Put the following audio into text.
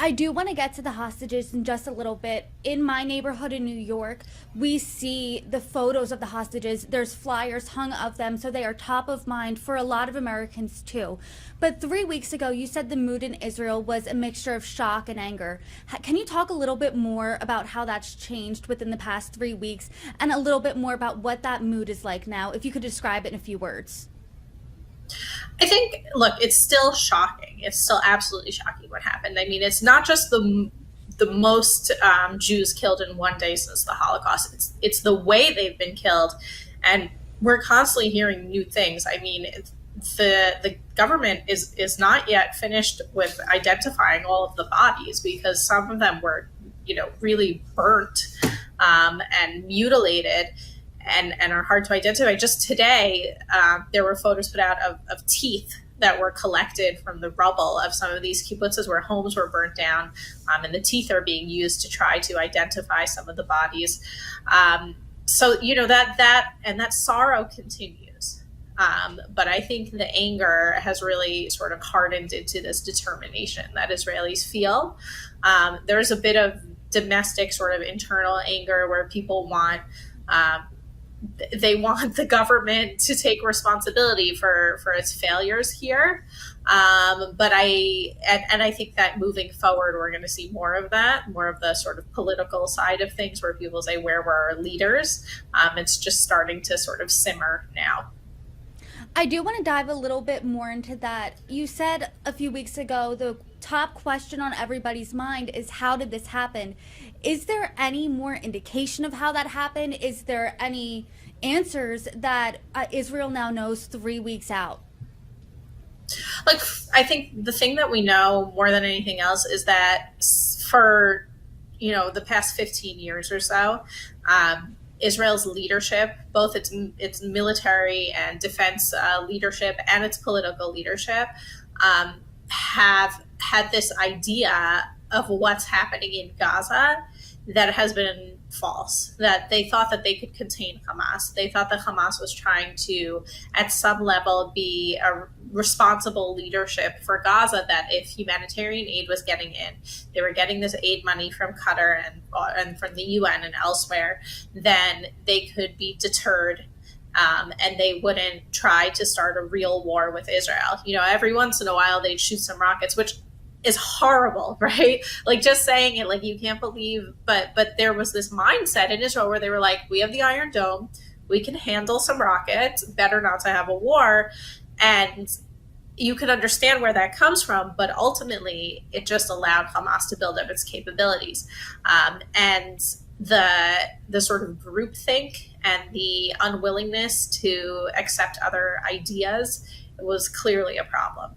I do want to get to the hostages in just a little bit. In my neighborhood in New York, we see the photos of the hostages. There's flyers hung of them, so they are top of mind for a lot of Americans too. But 3 weeks ago, you said the mood in Israel was a mixture of shock and anger. Can you talk a little bit more about how that's changed within the past 3 weeks and a little bit more about what that mood is like now, if you could describe it in a few words? I think, look, it's still shocking. It's still absolutely shocking what happened. I mean, it's not just the most Jews killed in one day since the Holocaust. It's the way they've been killed, and we're constantly hearing new things. I mean, the government is not yet finished with identifying all of the bodies, because some of them were, really burnt and mutilated, and are hard to identify. Just today, there were photos put out of teeth that were collected from the rubble of some of these kibbutzes where homes were burnt down, and the teeth are being used to try to identify some of the bodies. So that sorrow continues. But I think the anger has really sort of hardened into this determination that Israelis feel. There's a bit of domestic sort of internal anger where people want they want the government to take responsibility for its failures here. But I think that moving forward, we're going to see more of that, more of the sort of political side of things where people say, where were our leaders? It's just starting to sort of simmer now. I do want to dive a little bit more into that. You said a few weeks ago the top question on everybody's mind is, how did this happen? Is there any more indication of how that happened? Is there any answers that Israel now knows 3 weeks out? Like, I think the thing that we know more than anything else is that for, the past 15 years or so, Israel's leadership, both its military and defense leadership and its political leadership, have had this idea of what's happening in Gaza that has been false, that they thought that they could contain Hamas. They thought that Hamas was trying to, at some level, be a responsible leadership for Gaza, that if humanitarian aid was getting in, they were getting this aid money from Qatar and from the UN and elsewhere, then they could be deterred, and they wouldn't try to start a real war with Israel. Every once in a while they'd shoot some rockets, which is horrible, right? Like, just saying it, like, you can't believe, but there was this mindset in Israel where they were like, we have the Iron Dome, we can handle some rockets, better not to have a war. And you can understand where that comes from, but ultimately it just allowed Hamas to build up its capabilities. And the sort of groupthink and the unwillingness to accept other ideas was clearly a problem.